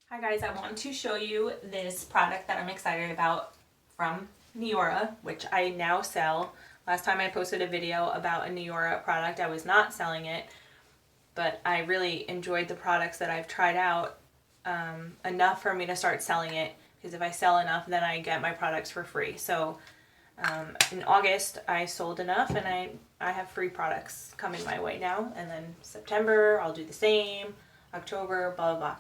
Hi guys, I want to show you this product that I'm excited about from Neora, which I now sell. Last time I posted a video about a Neora product, I was not selling it, but I really enjoyed the products that I've tried out enough for me to start selling it, because if I sell enough, then I get my products for free. So in August, I sold enough, and I have free products coming my way now, and then September, I'll do the same, October, blah, blah, blah.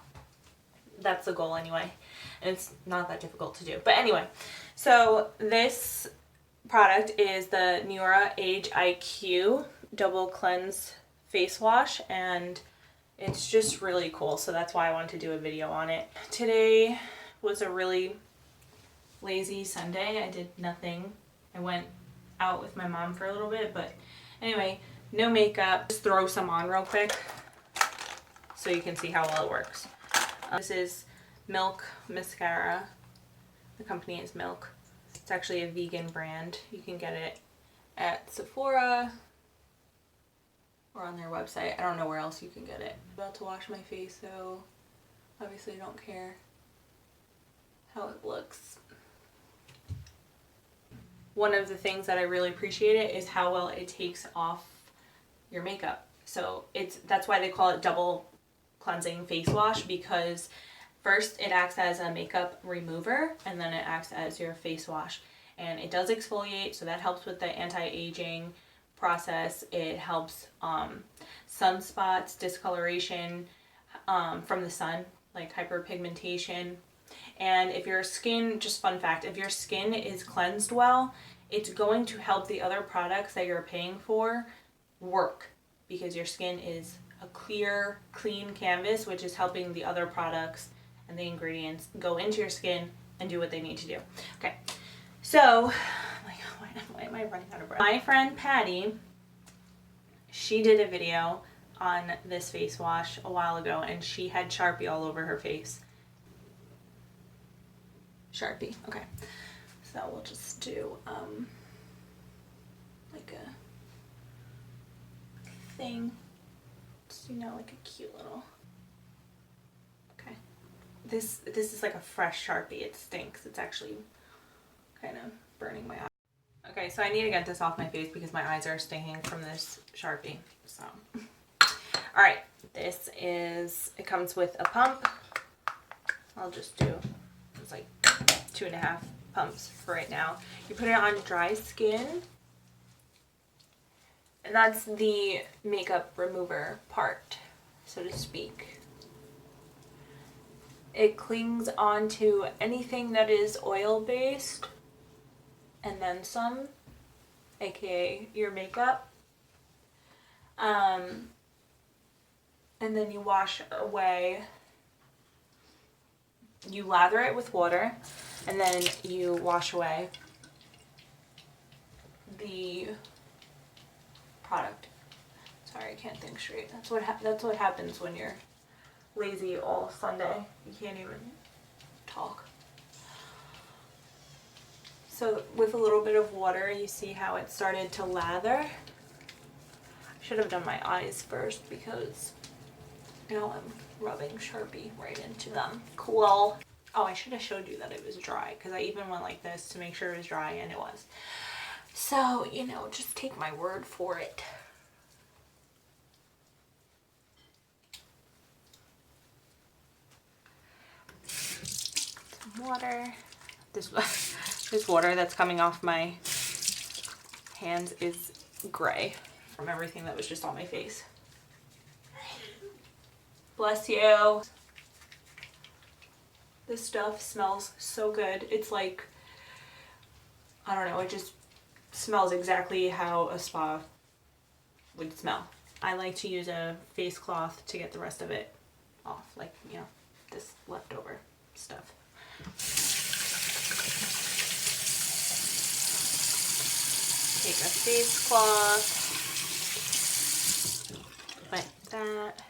That's the goal anyway, and it's not that difficult to do. But anyway, so this product is the Neora Age IQ Double Cleanse Face Wash, and it's just really cool, so that's why I wanted to do a video on it. Today was a really lazy Sunday. I did nothing. I went out with my mom for a little bit, but anyway, no makeup. Just throw some on real quick so you can see how well it works. This is Milk Mascara. The company is Milk. It's actually a vegan brand. You can get it at Sephora or on their website. I don't know where else you can get it. I'm about to wash my face, so obviously I don't care how it looks. One of the things that I really appreciate it is how well it takes off your makeup. So that's why they call it double cleansing face wash, because first it acts as a makeup remover and then it acts as your face wash, and it does exfoliate, so that helps with the anti-aging process. It helps sunspots, discoloration from the sun, like hyperpigmentation. And if your skin, just fun fact, if your skin is cleansed well, it's going to help the other products that you're paying for work, because your skin is a clear, clean canvas, which is helping the other products and the ingredients go into your skin and do what they need to do. Okay, so, why am I running out of breath? My friend Patty, she did a video on this face wash a while ago, and she had Sharpie all over her face. Sharpie, okay. So we'll just do like a thing. You know, like a cute little, okay. This is like a fresh Sharpie. It stinks. It's actually kind of burning my eye. Okay, so I need to get this off my face because my eyes are stinging from this Sharpie. So, all right, it comes with a pump. I'll just do, it's like 2.5 pumps for right now. You put it on dry skin. And that's the makeup remover part, so to speak. It clings onto anything that is oil-based, and then some, aka your makeup. And then you wash away. You lather it with water, and then you wash away the product. Sorry, I can't think straight. That's what happens when you're lazy all Sunday. You can't even talk. So with a little bit of water, you see how it started to lather. I should have done my eyes first because now I'm rubbing Sharpie right into them. Cool. Oh, I should have showed you that it was dry, because I even went like this to make sure it was dry, and it was. So, you know, just take my word for it. Some water. This water that's coming off my hands is gray from everything that was just on my face. Bless you. This stuff smells so good. It's like, I don't know, it just smells exactly how a spa would smell. I like to use a face cloth to get the rest of it off, like, you know, this leftover stuff. Take a face cloth like that.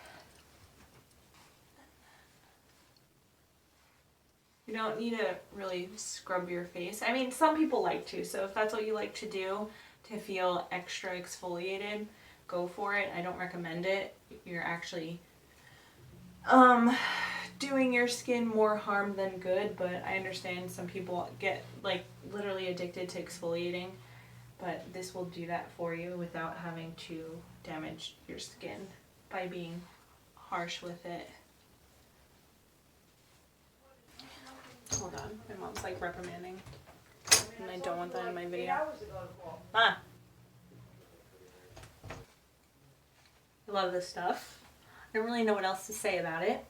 You don't need to really scrub your face. I mean, some people like to, so if that's what you like to do to feel extra exfoliated, go for it. I don't recommend it. You're actually doing your skin more harm than good, but I understand some people get like literally addicted to exfoliating, but this will do that for you without having to damage your skin by being harsh with it. Hold on, my mom's like reprimanding, and I don't want that in my video. Ah. I love this stuff. I don't really know what else to say about it,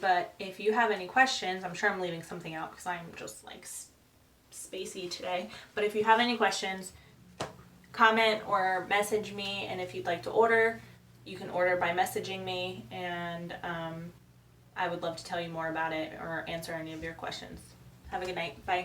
but if you have any questions, I'm sure I'm leaving something out because I'm just like spacey today, but if you have any questions, comment or message me, and if you'd like to order, you can order by messaging me, and I would love to tell you more about it or answer any of your questions. Have a good night. Bye.